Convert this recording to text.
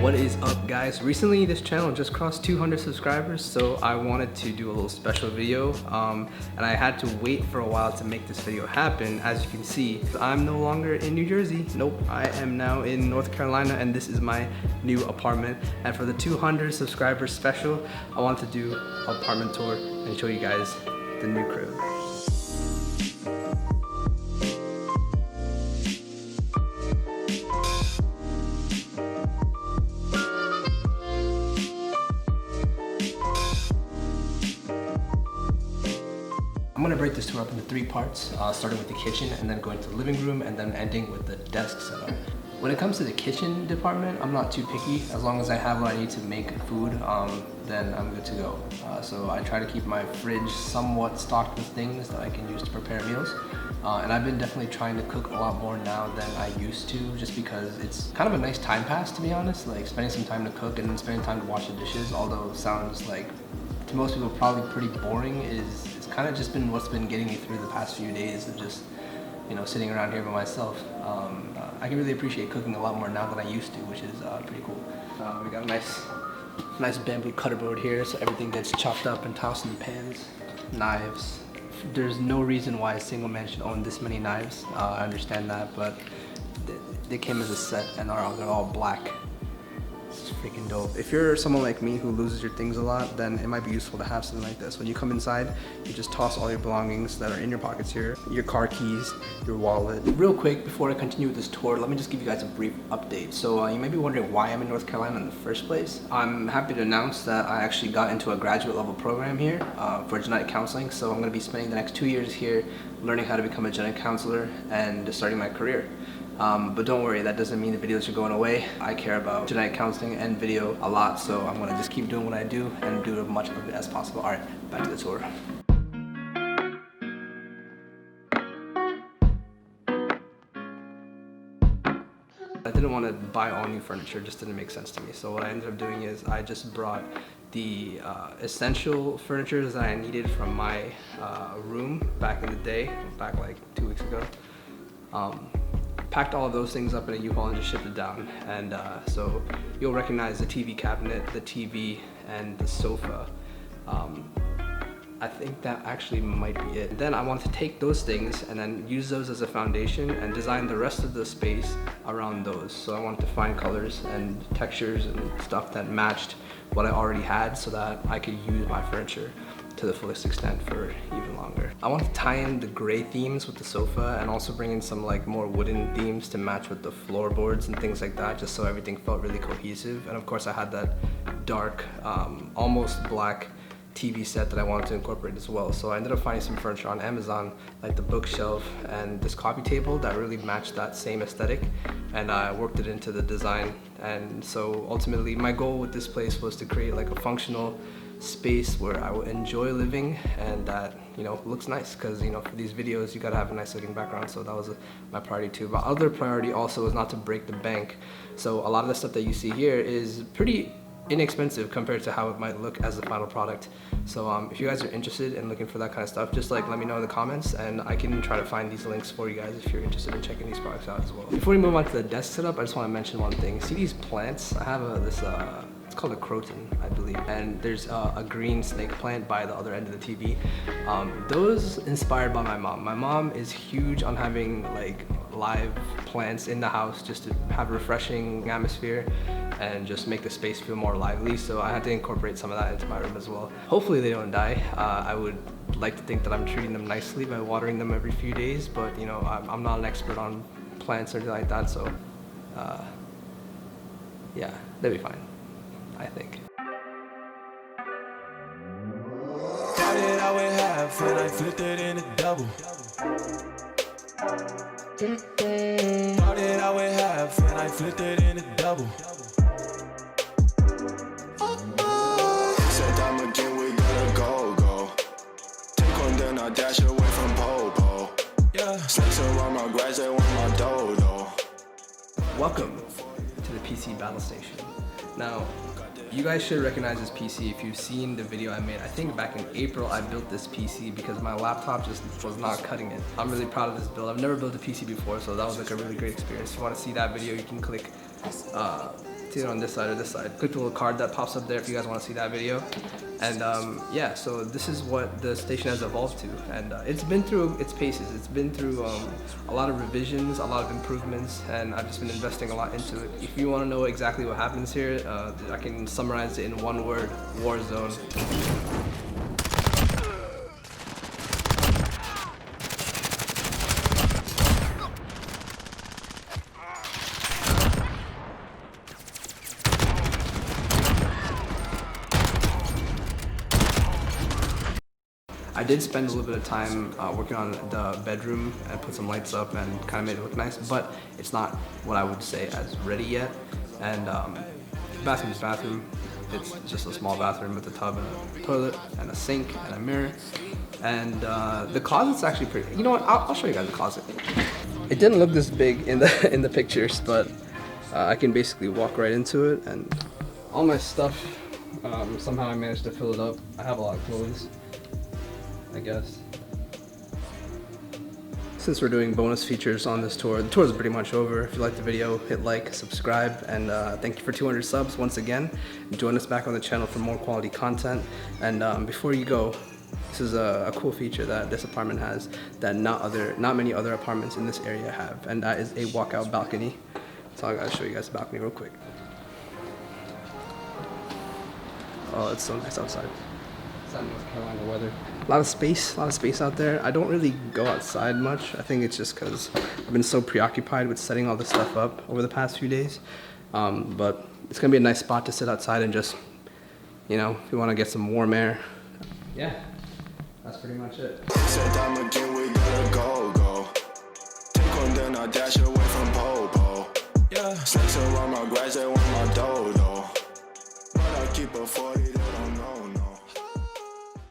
What is up, guys? Recently this channel just crossed 200 subscribers, so I wanted to do a little special video, and I had to wait for a while to make this video happen. As you can see, I'm no longer in New Jersey. Nope, I am now in North Carolina, and this is my new apartment. And for the 200 subscribers special, I wanted to do an apartment tour and show you guys the new crib. I'm gonna break this tour up into 3 parts, starting with the kitchen and then going to the living room and then ending with the desk setup. When it comes to the kitchen department, I'm not too picky. As long as I have what I need to make food, then I'm good to go. So I try to keep my fridge somewhat stocked with things that I can use to prepare meals. And I've been definitely trying to cook a lot more now than I used to, just because it's kind of a nice time pass, to be honest. Like spending some time to cook and then spending time to wash the dishes, although it sounds like to most people probably pretty boring, is kind of just been what's been getting me through the past few days of just, you know, sitting around here by myself. I can really appreciate cooking a lot more now than I used to, which is pretty cool. We got a nice bamboo cutter board here, so everything gets chopped up and tossed in pans. Knives. There's no reason why a single man should own this many knives. I understand that, but they came as a set and they're all black. It's freaking dope. If you're someone like me who loses your things a lot, then it might be useful to have something like this. When you come inside, you just toss all your belongings that are in your pockets here, your car keys, your wallet. Real quick, before I continue with this tour, let me just give you guys a brief update. So you may be wondering why I'm in North Carolina in the first place. I'm happy to announce that I actually got into a graduate level program here for genetic counseling. So I'm gonna be spending the next 2 years here learning how to become a genetic counselor and starting my career. But don't worry, that doesn't mean the videos are going away. I care about genetic counseling and video a lot, so I'm gonna just keep doing what I do and do as much of it as possible. All right, back to the tour. I didn't want to buy all new furniture, just didn't make sense to me. So what I ended up doing is I just brought the essential furniture that I needed from my room back in the day, back like 2 weeks ago. Packed all of those things up in a U-Haul and just shipped it down. And so you'll recognize the TV cabinet, the TV, and the sofa. I think that actually might be it. Then I wanted to take those things and then use those as a foundation and design the rest of the space around those. So I wanted to find colors and textures and stuff that matched what I already had so that I could use my furniture to the fullest extent for even longer. I want to tie in the gray themes with the sofa and also bring in some like more wooden themes to match with the floorboards and things like that, just so everything felt really cohesive. And of course I had that dark, almost black TV set that I wanted to incorporate as well. So I ended up finding some furniture on Amazon, like the bookshelf and this coffee table that really matched that same aesthetic, and I worked it into the design. And so ultimately my goal with this place was to create like a functional space where I will enjoy living and that, you know, looks nice, because, you know, for these videos you gotta have a nice looking background. So that was my priority too. But other priority also is not to break the bank. So a lot of the stuff that you see here is pretty inexpensive compared to how it might look as the final product. So if you guys are interested in looking for that kind of stuff, just like let me know in the comments and I can try to find these links for you guys if you're interested in checking these products out as well. Before we move on to the desk setup, I just want to mention one thing. See these plants? I have it's called a croton, I believe, and there's a green snake plant by the other end of the TV. Those inspired by my mom. My mom is huge on having like live plants in the house just to have a refreshing atmosphere and just make the space feel more lively. So I had to incorporate some of that into my room as well. Hopefully they don't die. I would like to think that I'm treating them nicely by watering them every few days, but you know, I'm not an expert on plants or anything like that, so yeah, they'll be fine, I think. Started out with half and I flipped it into double. Started out with half and I flipped it into double. Said I'm again, we gotta go. Take one, then I dash away from Popo. Yeah, snakes around my grass, they want my dodo. Welcome to the PC battle station. Now, you guys should recognize this PC if you've seen the video I made. I think back in April I built this PC because my laptop just was not cutting it. I'm really proud of this build. I've never built a PC before, so that was like a really great experience. If you want to see that video, you can click it's either on this side or this side. Click the little card that pops up there if you guys want to see that video. And yeah, so this is what the station has evolved to, and it's been through its paces. It's been through a lot of revisions, a lot of improvements, and I've just been investing a lot into it. If you want to know exactly what happens here, I can summarize it in one word: war zone. I did spend a little bit of time working on the bedroom and put some lights up and kind of made it look nice, but it's not what I would say as ready yet. And bathroom's bathroom. It's just a small bathroom with a tub and a toilet and a sink and a mirror. And the closet's actually pretty. You know what? I'll show you guys the closet. It didn't look this big in the pictures, but I can basically walk right into it, and all my stuff. Somehow I managed to fill it up. I have a lot of clothes, I guess. Since we're doing bonus features on this tour, the tour is pretty much over. If you liked the video, hit like, subscribe, and thank you for 200 subs once again. Join us back on the channel for more quality content. And before you go, this is a cool feature that this apartment has that not many other apartments in this area have, and that is a walkout balcony. So I gotta show you guys the balcony real quick. Oh, it's so nice outside. It's not North Carolina weather. A lot of space out there. I don't really go outside much. I think it's just because I've been so preoccupied with setting all this stuff up over the past few days. But it's gonna be a nice spot to sit outside and just, you know, if you want to get some warm air. Yeah, that's pretty much it. Said I'm again, we gotta go. Take one, then I dash away from pole. Yeah, snakes around my grass, they want my dough. But I keep a 40.